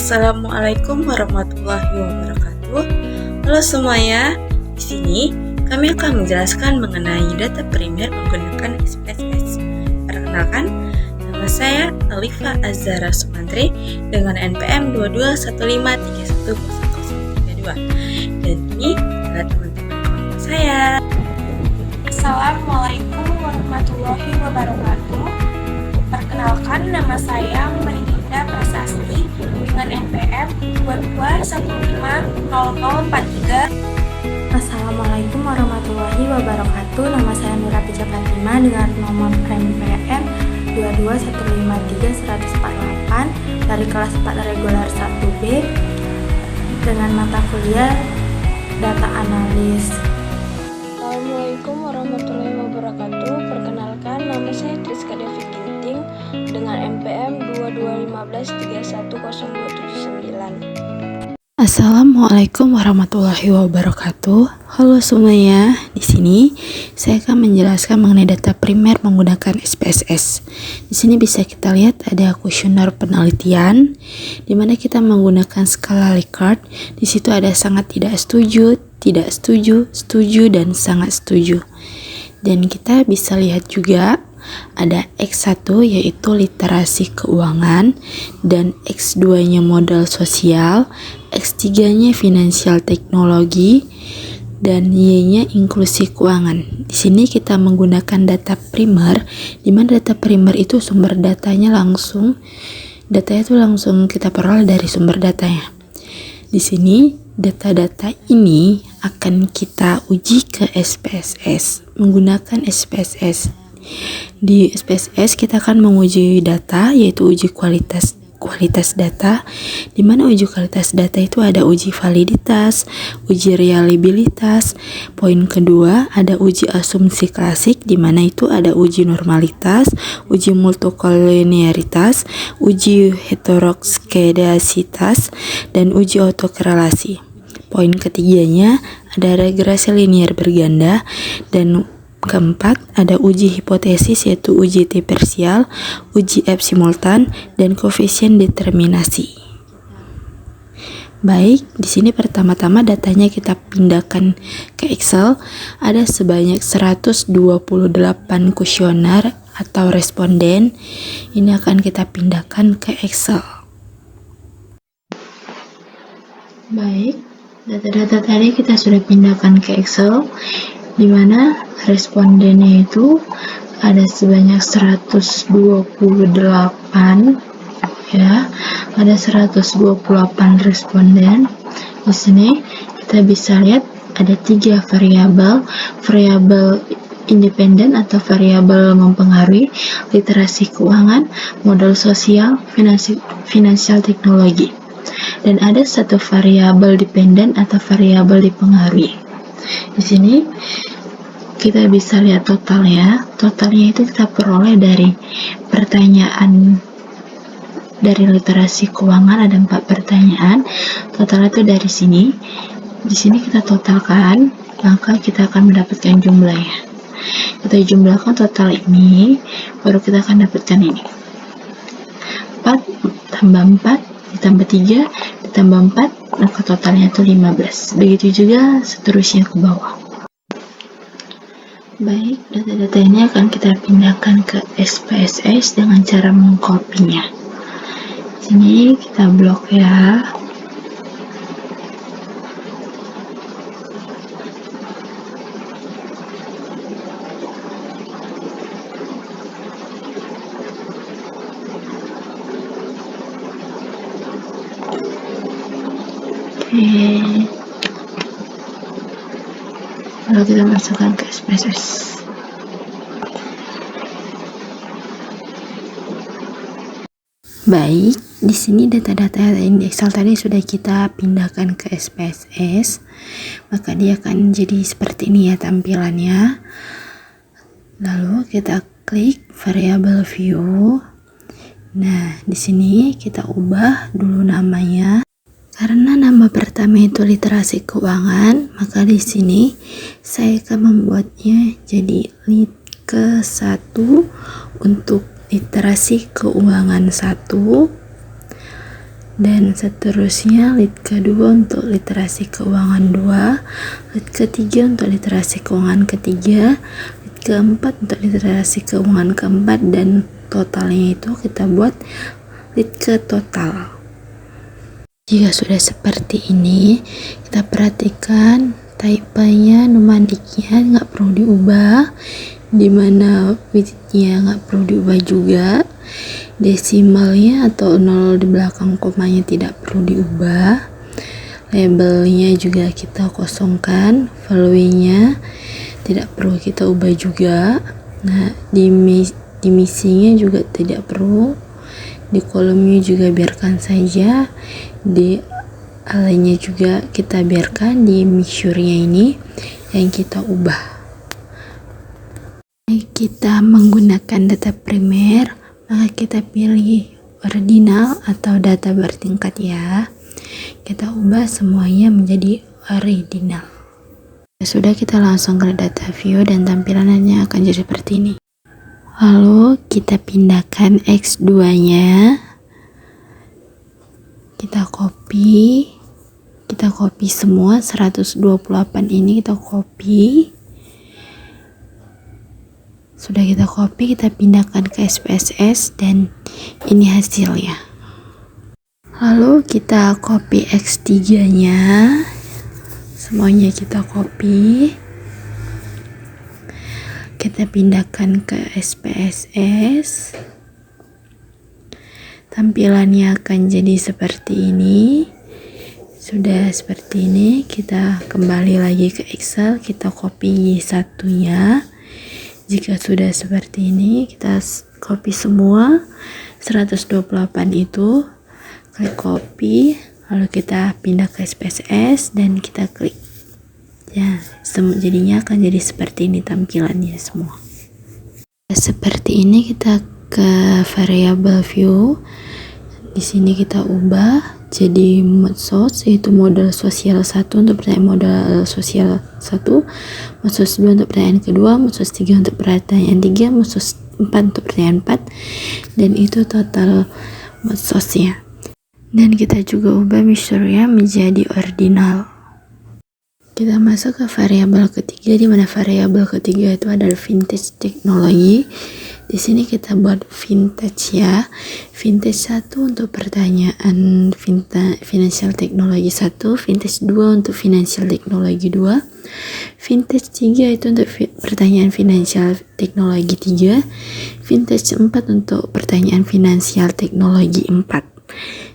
Assalamualaikum warahmatullahi wabarakatuh. Halo semuanya, di sini kami akan menjelaskan mengenai data primer menggunakan SPSS. Perkenalkan, nama saya Alifa Azhara Sumantri dengan NPM 2215310032. Dan ini adalah teman-teman kelompok saya. Assalamualaikum warahmatullahi wabarakatuh. Perkenalkan, nama saya Merinda Prasasti dengan NPM 22150043. Assalamualaikum warahmatullahi wabarakatuh. Nama saya Nura Pija Fatima dengan nomor NPM 22153-148 dari kelas 4 regular 1B dengan mata kuliah data analis. Assalamualaikum warahmatullahi wabarakatuh. Perkenalkan, nama saya Triska Devi Ginting dengan NPM 2215310279. Assalamualaikum warahmatullahi wabarakatuh. Halo semuanya, di sini saya akan menjelaskan mengenai data primer menggunakan SPSS. Di sini bisa kita lihat ada kuesioner penelitian, di mana kita menggunakan skala Likert. Di situ ada sangat tidak setuju, setuju, dan sangat setuju. Dan kita bisa lihat juga ada X1 yaitu literasi keuangan, dan X2 nya modal sosial, X3 nya finansial teknologi, dan Y nya inklusi keuangan. Di sini kita menggunakan data primer, di mana data primer itu sumber datanya langsung kita peroleh dari sumber datanya. Di sini data-data ini akan kita uji ke SPSS menggunakan SPSS. Di SPSS kita akan menguji data, yaitu uji kualitas data, di mana uji kualitas data itu ada uji validitas, uji reliabilitas. Poin kedua ada uji asumsi klasik, di mana itu ada uji normalitas, uji multikolinearitas, uji heteroskedasitas, dan uji autokorelasi. Poin ketiganya ada regresi linear berganda, dan keempat, ada uji hipotesis yaitu uji T parsial, uji F simultan, dan koefisien determinasi. Baik, di sini pertama-tama datanya kita pindahkan ke Excel. Ada sebanyak 128 kuesioner atau responden. Ini akan kita pindahkan ke Excel. Baik, data-data tadi kita sudah pindahkan ke Excel, di mana respondennya itu ada sebanyak 128 ya. Ada 128 responden. Di sini kita bisa lihat ada 3 variabel independen atau variabel mempengaruhi, literasi keuangan, modal sosial, finansial teknologi. Dan ada 1 variabel dependen atau variabel dipengaruhi. Di sini kita bisa lihat totalnya. Totalnya itu kita peroleh dari pertanyaan dari literasi keuangan, ada 4 pertanyaan. Totalnya itu dari sini. Di sini kita totalkan, maka kita akan mendapatkan jumlahnya. Kita jumlahkan total ini, baru kita akan dapatkan ini. 4 tambah 4 ditambah 3 ditambah 4, maka totalnya itu 15. Begitu juga seterusnya ke bawah. Baik, data-data ini akan kita pindahkan ke SPSS dengan cara mengkopinya. Sini kita blok ya. Lalu kita masukkan ke SPSS. Baik, di sini data-data di Excel tadi sudah kita pindahkan ke SPSS, maka dia akan jadi seperti ini ya tampilannya. Lalu kita klik variable view. Nah, di sini kita ubah dulu namanya. Karena nama pertama itu literasi keuangan, maka di sini saya akan membuatnya jadi ke 1 untuk literasi keuangan 1. Dan seterusnya lead kedua untuk literasi keuangan 2, lead ketiga untuk literasi keuangan ketiga, lead keempat untuk literasi keuangan keempat, dan totalnya itu kita buat lead ke total. Jika sudah seperti ini, kita perhatikan type-nya, numandiknya nggak perlu diubah, dimana widthnya nggak perlu diubah juga, desimalnya atau 0 di belakang komanya tidak perlu diubah, labelnya juga kita kosongkan, value-nya tidak perlu kita ubah juga. Nah, di missingnya juga tidak perlu, di kolomnya juga biarkan saja, di align-nya juga kita biarkan, di measure-nya ini yang kita ubah. Kita menggunakan data primer, maka kita pilih ordinal atau data bertingkat ya. Kita ubah semuanya menjadi ordinal. Sudah, kita langsung ke data view dan tampilannya akan jadi seperti ini. Lalu kita pindahkan X2-nya. Kita copy semua 128 ini kita copy. Sudah kita copy, kita pindahkan ke SPSS dan ini hasilnya. Lalu kita copy X3-nya. Semuanya kita copy. Kita pindahkan ke SPSS. Tampilannya akan jadi seperti ini. Sudah seperti ini, kita kembali lagi ke Excel, kita copy Y1-nya. Jika sudah seperti ini, kita copy semua 128 itu, klik copy, lalu kita pindah ke SPSS dan kita klik. Ya, jadinya akan jadi seperti ini tampilannya semua. Seperti ini kita ke variable view. Di sini kita ubah jadi mode source, yaitu modal sosial 1 untuk pertanyaan modal sosial 1, mode source 2 untuk pertanyaan kedua, mode source 3 untuk pertanyaan 3, mode source 4 untuk pertanyaan 4, dan itu total mode source-nya. Dan kita juga ubah measure-nya menjadi ordinal. Kita masuk ke variabel ketiga, di mana variabel ketiga itu adalah vintage teknologi. Di sini kita buat vintage ya. Vintage 1 untuk pertanyaan financial teknologi 1, vintage 2 untuk financial teknologi 2, vintage 3 itu untuk pertanyaan financial teknologi 3, vintage 4 untuk pertanyaan financial teknologi 4,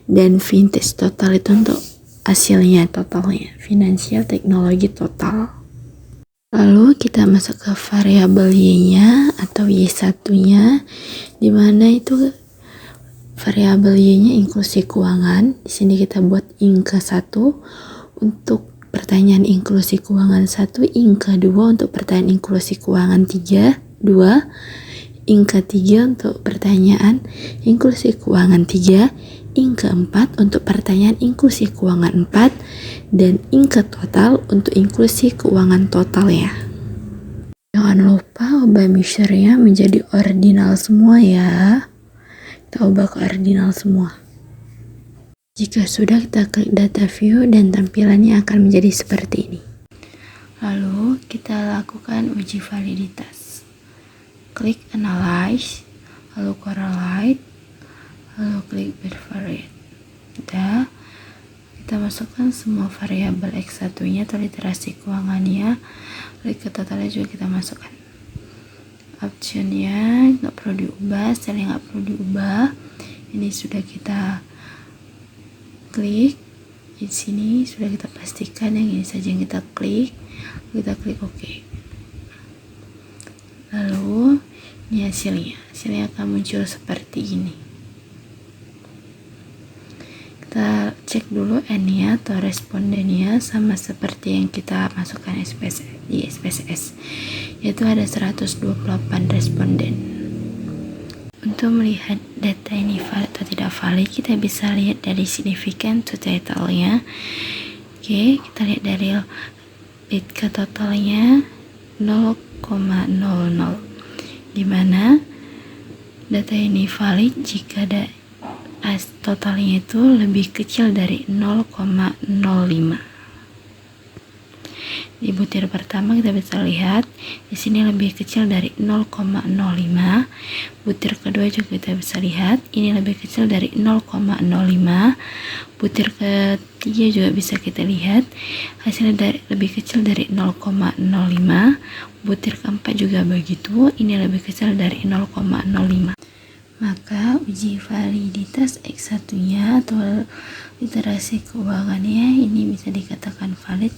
dan vintage total itu untuk hasilnya totalnya, financial teknologi total. Lalu kita masuk ke variabel Y-nya atau Y1-nya, di mana itu variabel Y-nya inklusi keuangan. Di sini kita buat INKA 1 untuk pertanyaan inklusi keuangan 1, INKA 2 untuk pertanyaan inklusi keuangan 2, INKA 3 untuk pertanyaan inklusi keuangan 3, INKA 4 untuk pertanyaan inklusi keuangan 4, dan INKA total untuk inklusi keuangan total ya. Jangan lupa ubah measure-nya menjadi ordinal semua ya. Kita ubah ke ordinal semua. Jika sudah, kita klik data view dan tampilannya akan menjadi seperti ini. Lalu kita lakukan uji validitas. Klik analyze, lalu correlate, lalu klik bivariate. Udah, kita masukkan semua variabel X1-nya atau literasi keuangannya, klik ke totalnya juga kita masukkan. Optionnya nggak perlu diubah, stylenya nggak perlu diubah. Ini sudah kita klik. Di sini sudah kita pastikan yang ini saja yang kita klik OK. Lalu ini hasilnya akan muncul seperti ini. Kita cek dulu N-nya atau respondennya sama seperti yang kita masukkan di SPSS, yaitu ada 128 responden. Untuk melihat data ini valid atau tidak valid, kita bisa lihat dari significant to totalnya. Oke, kita lihat dari lead ke totalnya 0,00, dimana data ini valid jika totalnya itu lebih kecil dari 0,05. Di butir pertama kita bisa lihat di sini lebih kecil dari 0,05. Butir kedua juga kita bisa lihat ini lebih kecil dari 0,05. Butir ketiga juga bisa kita lihat hasilnya lebih kecil dari 0,05. Butir keempat juga begitu, ini lebih kecil dari 0,05. Maka uji validitas X1 nya atau literasi keuangannya ini bisa dikatakan valid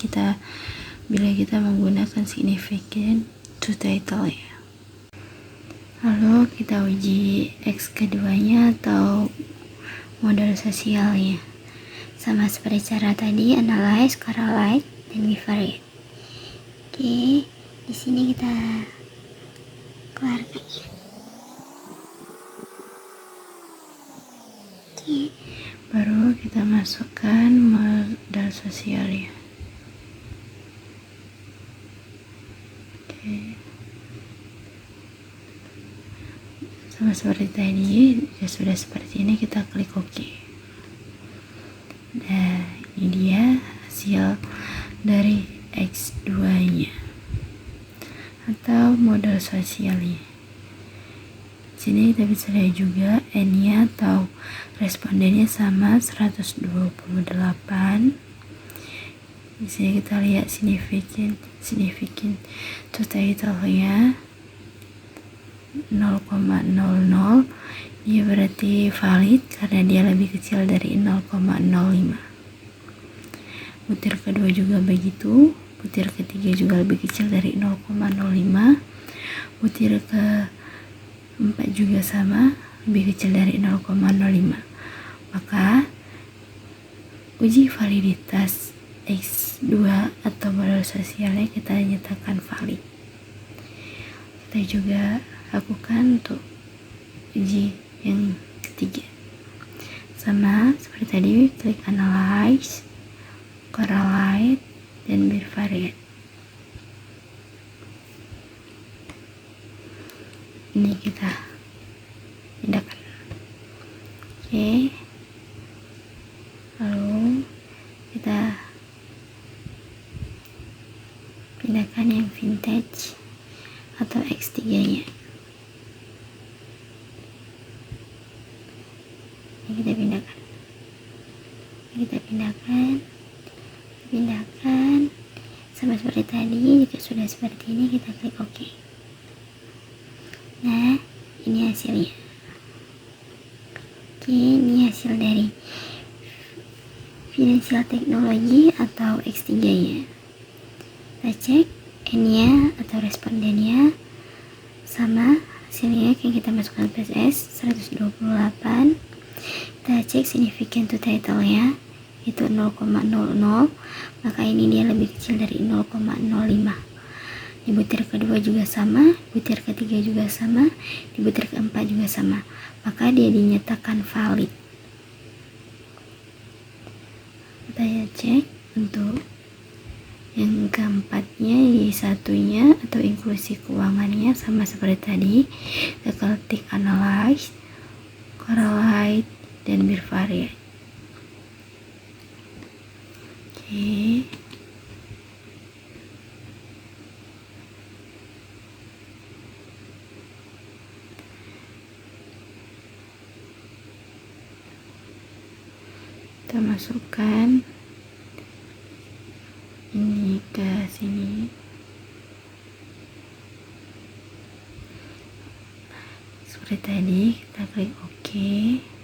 bila kita menggunakan significant to title ya. Lalu kita uji X keduanya atau modal sosialnya. Sama seperti cara tadi, analyze, correlate, dan bivariate. Oke, di sini kita keluarkan ya. Oke, baru kita masukkan modal sosialnya. Sama seperti tadi, jika sudah seperti ini kita klik OK. Nah, ini dia hasil dari X2 nya atau modal sosialnya. Sini kita bisa lihat juga N nya atau respondennya sama 128. Di sini kita lihat significant to title-nya 0,00. Dia berarti valid karena dia lebih kecil dari 0,05. Butir kedua juga begitu, butir ketiga juga lebih kecil dari 0,05. Butir keempat juga sama, lebih kecil dari 0,05. Maka uji validitas X2 atau modal sosialnya kita nyatakan valid. Kita juga lakukan untuk uji yang ketiga. Sama seperti tadi, klik analyze, correlate, dan bivariate. Ini kita pindahkan. Oke. Lalu kita pindahkan yang vintage atau X3 nya. Ini kita pindahkan sama seperti tadi. Jika sudah seperti ini kita klik OK. Nah, ini hasilnya. Oke, ini hasil dari financial technology atau X3 nya. Kita cek N nya atau respondennya sama hasilnya yang kita masukkan PSS 128. Kita cek significant to title nya itu 0,00, maka ini dia lebih kecil dari 0,05. Di butir kedua juga sama, butir ketiga juga sama, di butir keempat juga sama, maka dia dinyatakan valid. Kita cek untuk yang keempatnya, di satunya atau inklusi keuangannya sama seperti tadi. Kita klik analyze, correlate, dan bivariate. Oke. Kita masukkan ini ke sini. Seperti tadi, kita klik OK,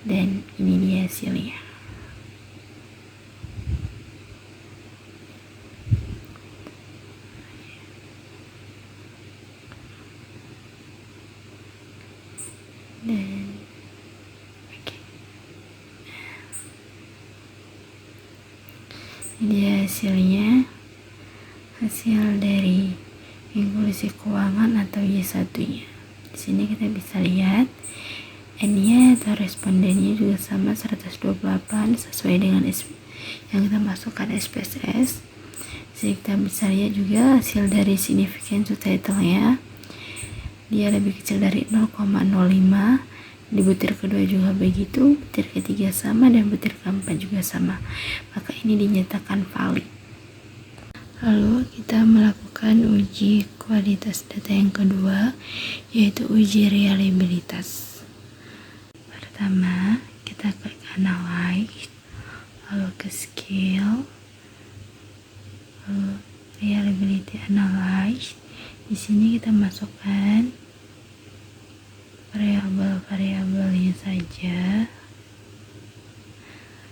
dan ini dia hasilnya. Dan oke. Ini dia hasilnya, hasil dari inklusi keuangan atau Y1 nya. Di sini kita bisa lihat N-nya atau respondennya juga sama 128 sesuai dengan yang kita masukkan SPSS. Jadi kita bisa lihat juga hasil dari significant to title-nya, dia lebih kecil dari 0,05 Di butir kedua juga begitu, butir ketiga sama, dan butir keempat juga sama. Maka ini dinyatakan valid. Lalu kita melakukan uji kualitas data yang kedua, yaitu uji reliabilitas. Pertama, kita klik analyze, lalu ke skill, lalu reliability analyze. Di sini kita masukkan variabel-variabelnya saja.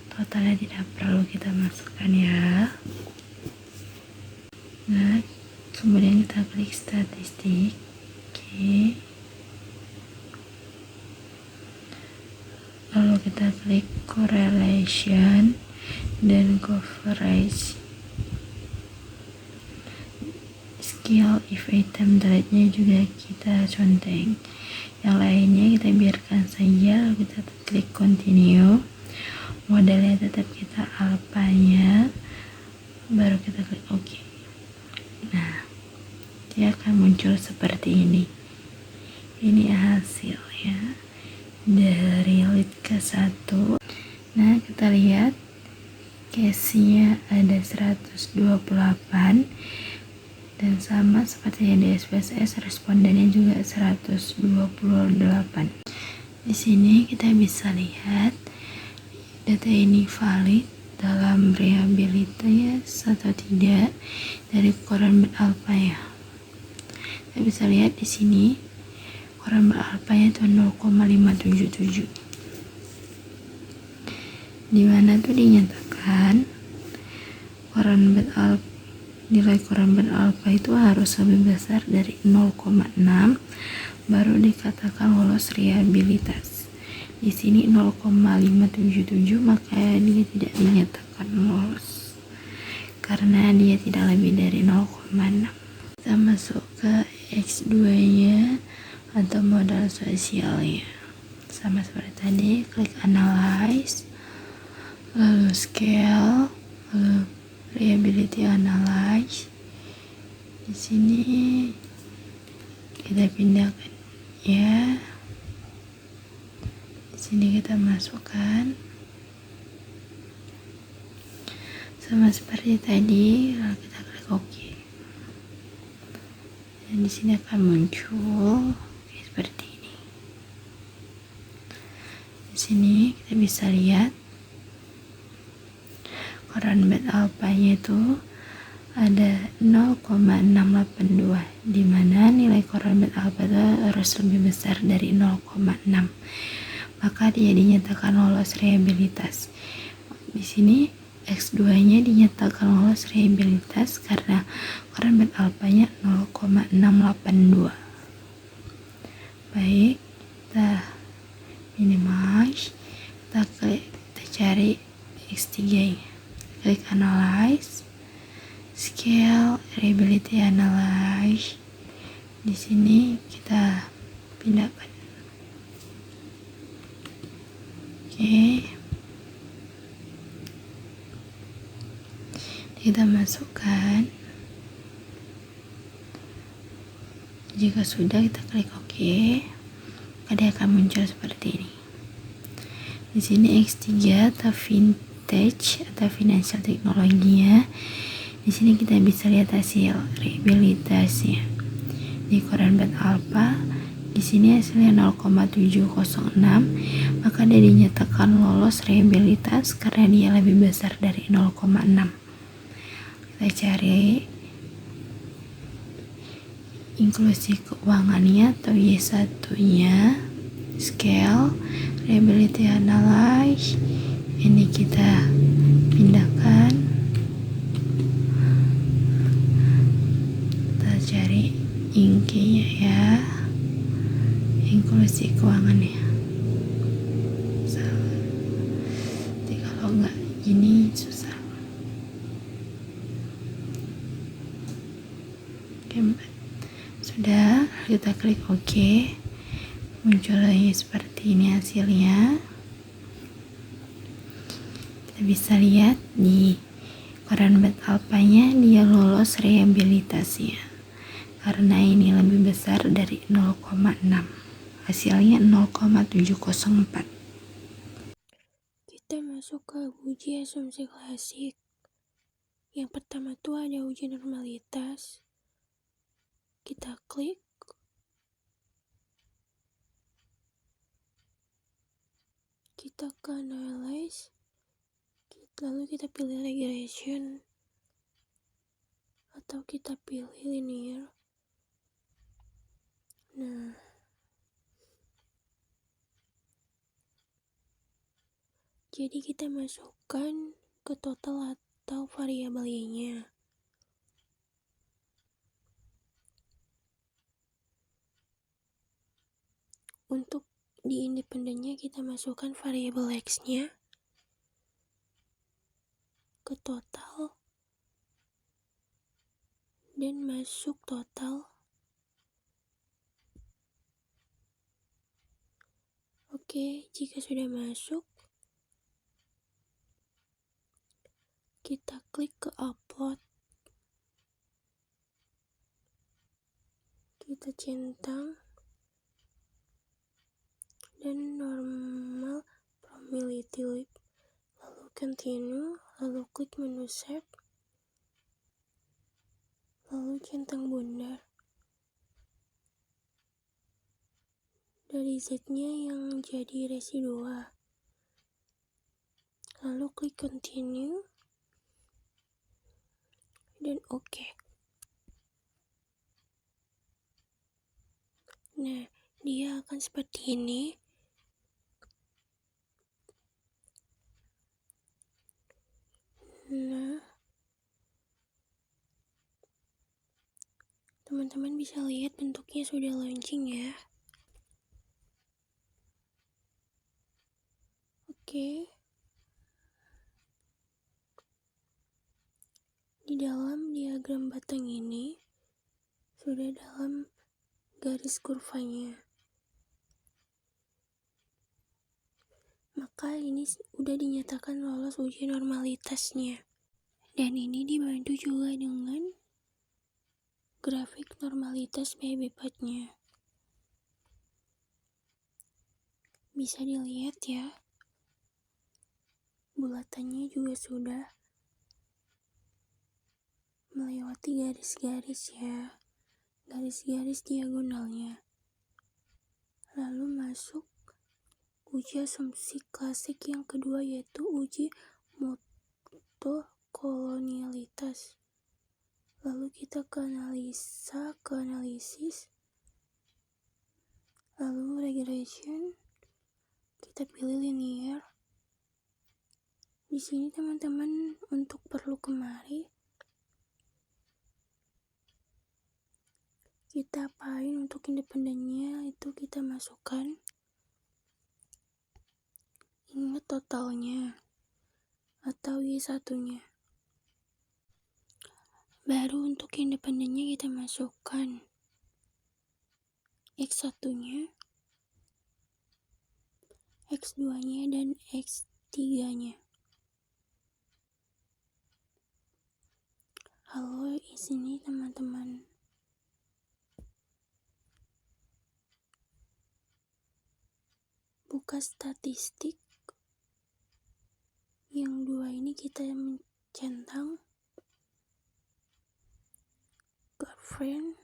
Totalnya tidak perlu kita masukkan ya. Nah, kemudian kita klik statistik. Oke. Lalu kita klik correlation dan coverage. Skill if item type-nya juga kita conteng. Yang lainnya kita biarkan saja. Lalu kita klik continue. Modelnya tetap kita alpanya, baru kita klik OK. Nah, dia akan muncul seperti ini. Ini hasilnya dari lead ke 1. Nah, kita lihat case-nya ada 128 dan sama seperti yang di SPSS, respondennya juga 128. Di sini kita bisa lihat data ini valid dalam reliabilitas atau tidak dari koran alpha ya. Kita bisa lihat di sini koran alpha-nya itu 0,577. Di mana tuh dinyatakan nilai koran alpha itu harus lebih besar dari 0,6 baru dikatakan lolos reliabilitas. Di sini 0,577, maka dia tidak dinyatakan lolos karena dia tidak lebih dari 0,6. Kita masuk ke X2 nya atau modal sosialnya. Sama seperti tadi, klik analyze, lalu scale, lalu reliability analyze. Di sini kita pindahkan ya. Sini kita masukkan sama seperti tadi, lalu kita klik OK. Dan di sini akan muncul seperti ini. Di sini kita bisa lihat koran bed alpha-nya itu ada 0,682, di mana nilai koran bed alpha itu harus lebih besar dari 0,6. Maka dia dinyatakan lolos reliabilitas. Di sini X2-nya dinyatakan lolos reliabilitas karena koran bed alpha-nya 0,682. Baik, kita minimize, kita cari X3-nya. Klik analyze, scale, reliability analyze. Di sini kita pindahkan. Oke, kita masukkan. Jika sudah, kita klik OK. Dia akan muncul seperti ini. Di sini X3 atau vintage atau financial teknologinya. Di sini kita bisa lihat hasil reliabilitasnya di koran bed alpha. Di sini hasilnya 0,706, maka dia dinyatakan lolos reliabilitas karena dia lebih besar dari 0,6. Kita cari inklusi keuangannya atau Y1-nya, scale, reliability analyze. Ini kita pindahkan. Kita cari inkinya ya, inklusi keuangannya. Jadi kalau nggak gini susah. Oke, sudah, kita klik OK. Muncul lagi seperti ini hasilnya. Kita bisa lihat di koran bed alpha-nya dia lolos reliabilitasnya karena ini lebih besar dari 0,6. hasilnya 0,704. Kita masuk ke uji asumsi klasik. Yang pertama tuh ada uji normalitas. Kita klik. Kita ke analyze. Lalu kita pilih regression. Atau kita pilih linear. Nah, jadi kita masukkan ke total atau variabel Y-nya. Untuk di independennya kita masukkan variabel X-nya ke total dan masuk total. Oke, jika sudah masuk, kita klik ke upload. Kita centang dan normal probability leap. Lalu continue, lalu klik menu save. Lalu centang bundar. Dari Z-nya yang jadi residua. Lalu klik continue dan oke. Nah, dia akan seperti ini. Nah, teman-teman bisa lihat bentuknya sudah launching ya. Oke. Di dalam diagram batang ini sudah dalam garis kurvanya. Maka ini udah dinyatakan lolos uji normalitasnya. Dan ini dibantu juga dengan grafik normalitas PB4-nya. Bisa dilihat ya. Bulatannya juga sudah melewati garis-garis ya. Garis-garis diagonalnya. Lalu masuk uji asumsi klasik yang kedua, yaitu uji motokolonialitas. Lalu kita ke analisa, ke analisis. Lalu regression. Kita pilih linear. Di sini teman-teman untuk perlu kemari kita apain untuk independennya itu kita masukkan. Ingat totalnya atau Y1-nya. Baru untuk independennya kita masukkan X1-nya, X2-nya, dan X3-nya. Halo, di sini teman-teman. Buka statistik. Yang dua ini kita mencentang girlfriend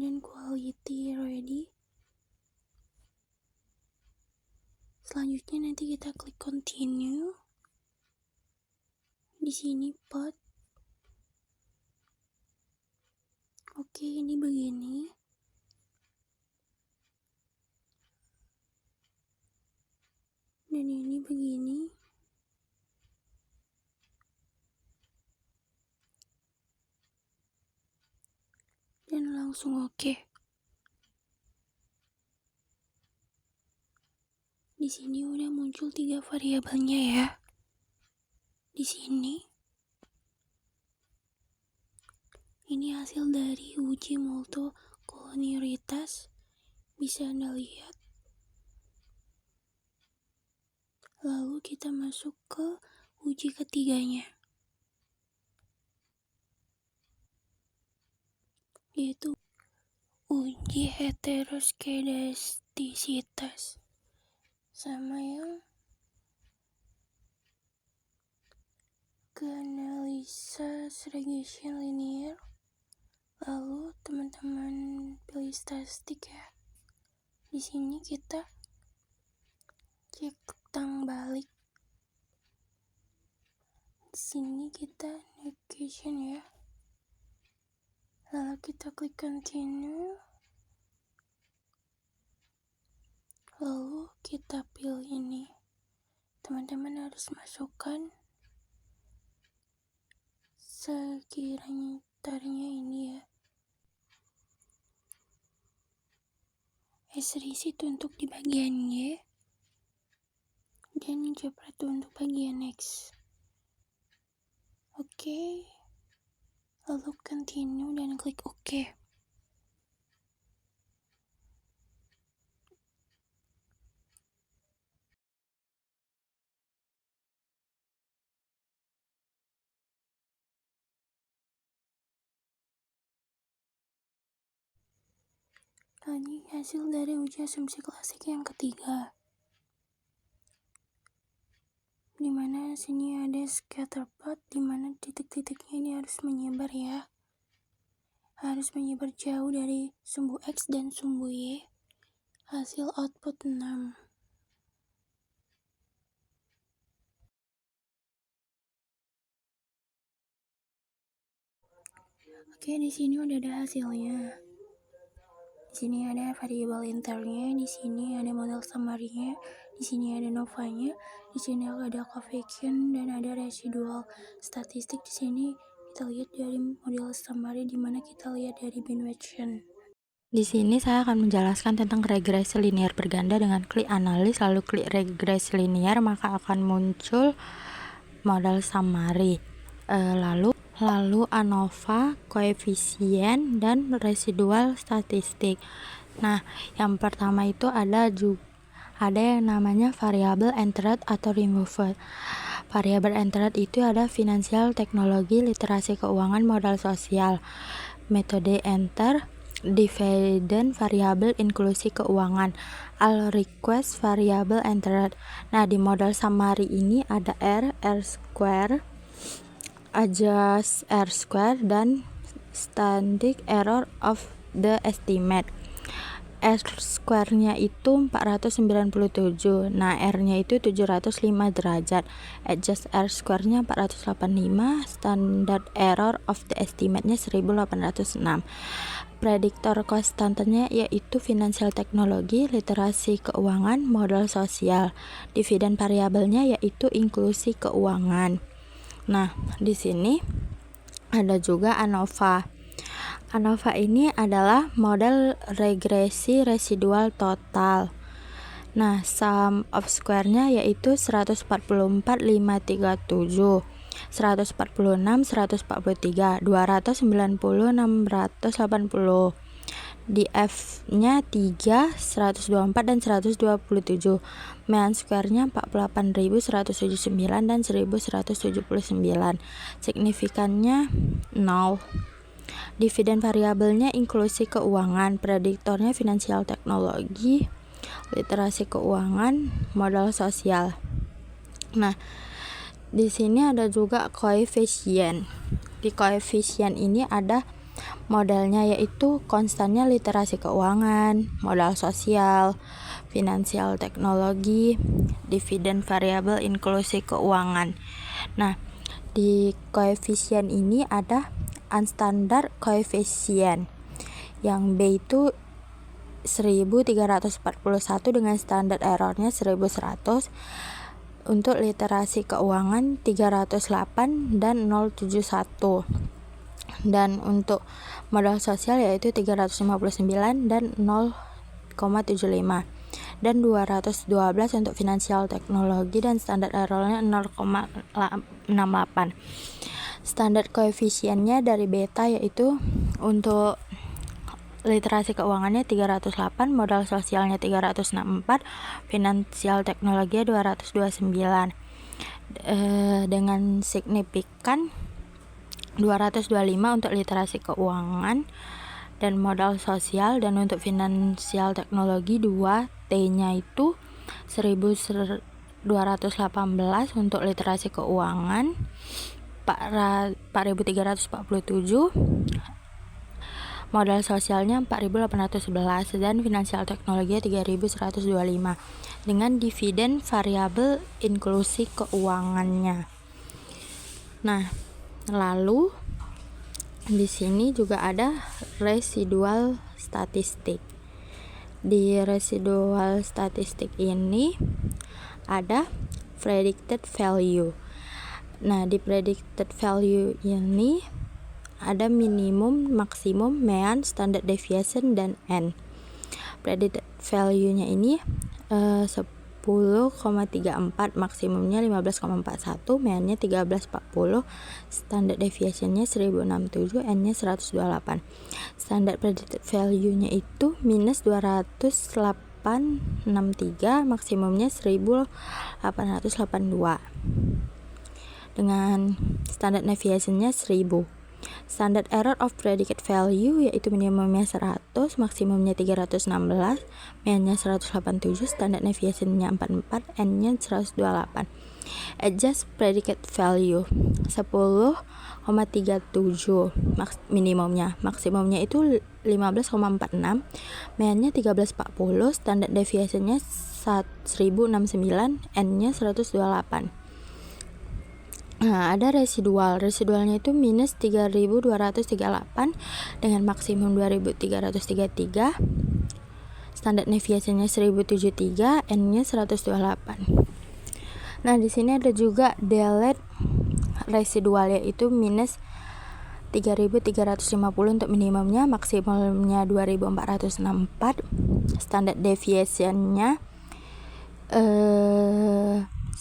dan quality ready. Selanjutnya nanti kita klik continue. Di sini pot. Oke, ini begini. Dan ini begini. Dan langsung oke. Di sini udah muncul 3 variabelnya ya. Di sini. Ini hasil dari uji motokolonialitas. Bisa Anda lihat. Lalu kita masuk ke uji ketiganya, yaitu uji heteroskedastisitas, sama yang keanalisa regression linear. Lalu teman-teman pilih statistik ya. Di sini kita cek tang balik. Di sini kita negation ya. Lalu kita klik continue. Lalu kita pilih ini. Teman-teman harus masukkan sekiranya ini ya. Asterisk itu untuk di bagian Y dan jepret itu untuk bagian X. Oke. Lalu continue dan klik OK. Ini hasil dari uji asumsi klasik yang ketiga, dimana sini ada scatter plot, dimana titik-titiknya ini harus menyebar ya, harus menyebar jauh dari sumbu X dan sumbu Y. Hasil output 6. Oke, di sini udah ada hasilnya. Di sini ada variabel internya, di sini ada model summary-nya, di sini ada novanya, di sini ada coefficient dan ada residual statistik. Di sini kita lihat dari model summary, di mana kita lihat dari Bayesian. Di sini saya akan menjelaskan tentang regresi linear berganda dengan klik analis lalu klik regresi linear, maka akan muncul model summary, lalu ANOVA, koefisien, dan residual statistik. Nah, yang pertama itu ada yang namanya variabel entered atau removed. Variabel entered itu ada finansial, teknologi, literasi keuangan, modal sosial. Metode enter, dividend, variabel inklusi keuangan, all request, variabel entered. Nah, di model summary ini ada R square, adjust R square, dan standard error of the estimate. R square-nya itu 497. Nah, R-nya itu 705 derajat. Adjust R square-nya 485. Standard error of the estimate-nya 1806. Prediktor konstannya yaitu finansial, teknologi, literasi keuangan, modal sosial. Dividen variabelnya yaitu inklusi keuangan. Nah, di sini ada juga ANOVA. ANOVA ini adalah model regresi residual total. Nah, sum of square-nya yaitu 144, 537, 146, 143, 290, 680. Di F-nya 3, 124 dan 127. Mean square-nya 48.179 dan 1.179. Signifikannya 0. Dividen variabelnya inklusi keuangan, prediktornya finansial, teknologi, literasi keuangan, modal sosial. Nah, di sini ada juga koefisien. Di koefisien ini ada modelnya yaitu konstannya literasi keuangan, modal sosial, finansial, teknologi, dividen variabel inklusi keuangan. Nah, di koefisien ini ada unstandard koefisien yang B itu 1341 dengan standar errornya 1100. Untuk literasi keuangan 308 dan 071. Dan untuk modal sosial yaitu 359 dan 0,75. Dan 212 untuk finansial, teknologi, dan standar errornya 0,68. Standar koefisiennya dari beta yaitu untuk literasi keuangannya 308, modal sosialnya 364, finansial teknologi 229. Dengan signifikan 225 untuk literasi keuangan dan modal sosial. Dan untuk finansial teknologi 2 T-nya itu 1218 untuk literasi keuangan, 4347, modal sosialnya 4811, dan finansial teknologi 3125 dengan dividen variabel inklusi keuangannya. Nah, lalu di sini juga ada residual statistik. Di residual statistik ini ada predicted value. Nah, di predicted value ini ada minimum, maksimum, mean, standard deviation, dan N. Predicted value-nya ini 10,34, maksimumnya 15,41, mean-nya 13,40, standard deviation-nya 1067, N-nya 128. Standard predicted value-nya itu minus 208,63, maksimumnya 1882. Dengan standard deviation-nya 1000. Standard error of predicate value yaitu minimumnya 100, maksimumnya 316, mean-nya 187, standard deviation-nya 44, N-nya 128. Adjust predicate value 10,37 minimumnya, maksimumnya itu 15,46, mean-nya 13,40, standard deviation-nya 1069, N-nya 128. Nah, ada residualnya itu minus 3238 dengan maksimum 2333, standard deviation-nya 1073, N-nya 128. Nah, di sini ada juga delete residual yaitu minus 3350 untuk minimumnya, maksimumnya 2464, standard deviation-nya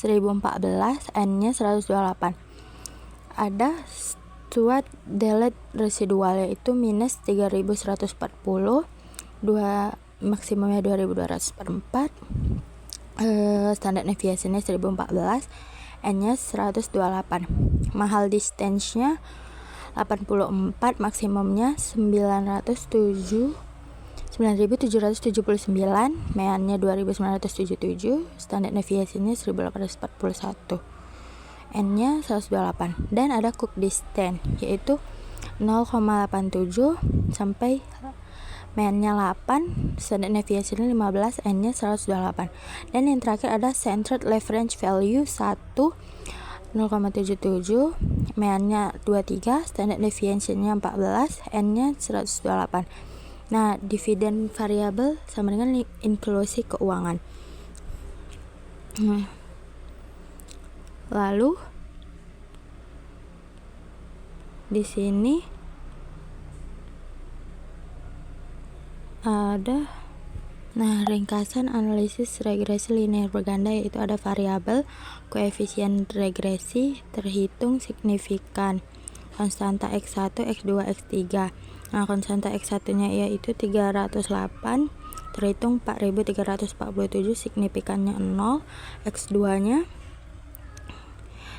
1014, N-nya 128. Ada stuart delete residual yaitu minus 3140, maksimumnya 2204, standard deviation-nya 1014, N-nya 128. Mahal distance-nya 84, maksimumnya 9779, mean-nya 2977, standard deviation-nya 1841, N-nya 128. Dan ada cook distance yaitu 0,87 sampai mean-nya 8, standard deviation-nya 15, N-nya 128. Dan yang terakhir ada centered reference value 1, 0,77, mean-nya 23, standard deviation-nya 14, N-nya 128. Nah, dividen variabel sama dengan inklusi keuangan. Lalu di sini ada ringkasan analisis regresi linear berganda, yaitu ada variabel koefisien regresi terhitung signifikan, konstanta X1, X2, X3. Nah, konstanta X1-nya yaitu 308, terhitung 4347, signifikannya 0. X2-nya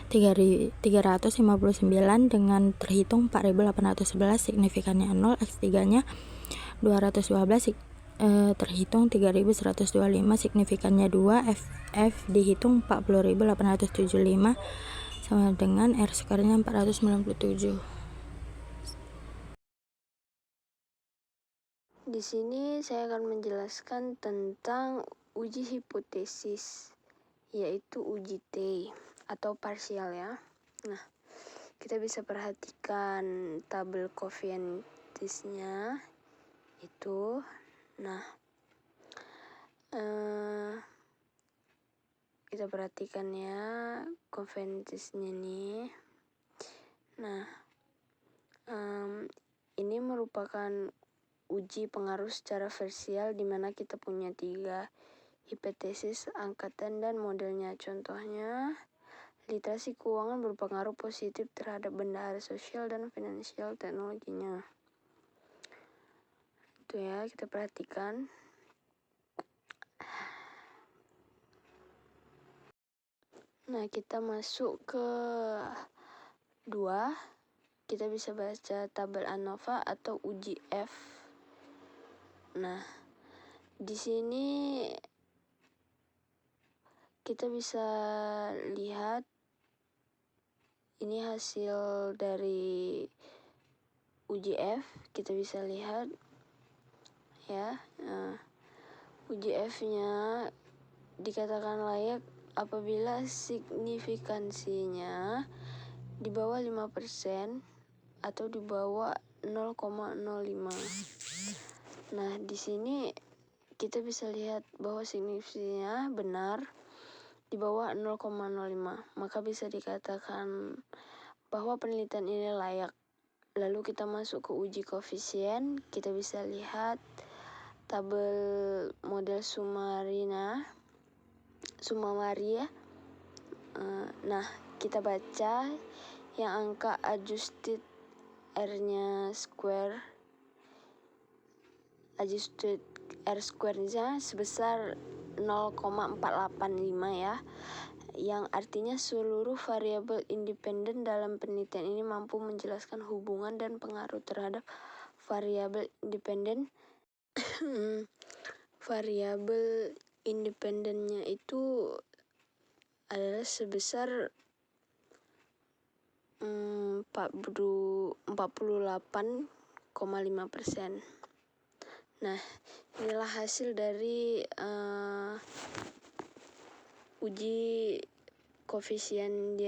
359 dengan terhitung 4811, signifikannya 0. X3-nya 212, terhitung 3125, signifikannya 2. F dihitung 40.875 sama dengan R-square-nya 497. Di sini saya akan menjelaskan tentang uji hipotesis, yaitu uji T atau parsial ya. Nah, kita bisa perhatikan tabel koefientisnya itu. Nah, kita perhatikan ya koefientisnya nih. Nah, ini merupakan uji pengaruh secara parsial di mana kita punya 3 hipotesis, angkatan, dan modelnya. Contohnya, literasi keuangan berpengaruh positif terhadap bendahara sosial dan finansial teknologinya. Itu ya, kita perhatikan. Nah, kita masuk ke 2. Kita bisa baca tabel ANOVA atau uji F. Nah, di sini kita bisa lihat ini hasil dari uji-F. Kita bisa lihat ya. Nah, uji-F-nya dikatakan layak apabila signifikansinya di bawah 5% atau di bawah 0,05. Nah, di sini kita bisa lihat bahwa signifikansinya benar di bawah 0,05. Maka bisa dikatakan bahwa penelitian ini layak. Lalu kita masuk ke uji koefisien. Kita bisa lihat tabel model Sumari ya. Nah, kita baca yang angka adjusted R-nya R-nya sebesar 0,485 ya, yang artinya seluruh variabel independen dalam penelitian ini mampu menjelaskan hubungan dan pengaruh terhadap variabel independen. Variabel independennya itu adalah sebesar 48,5%. Nah, inilah hasil dari uji koefisien.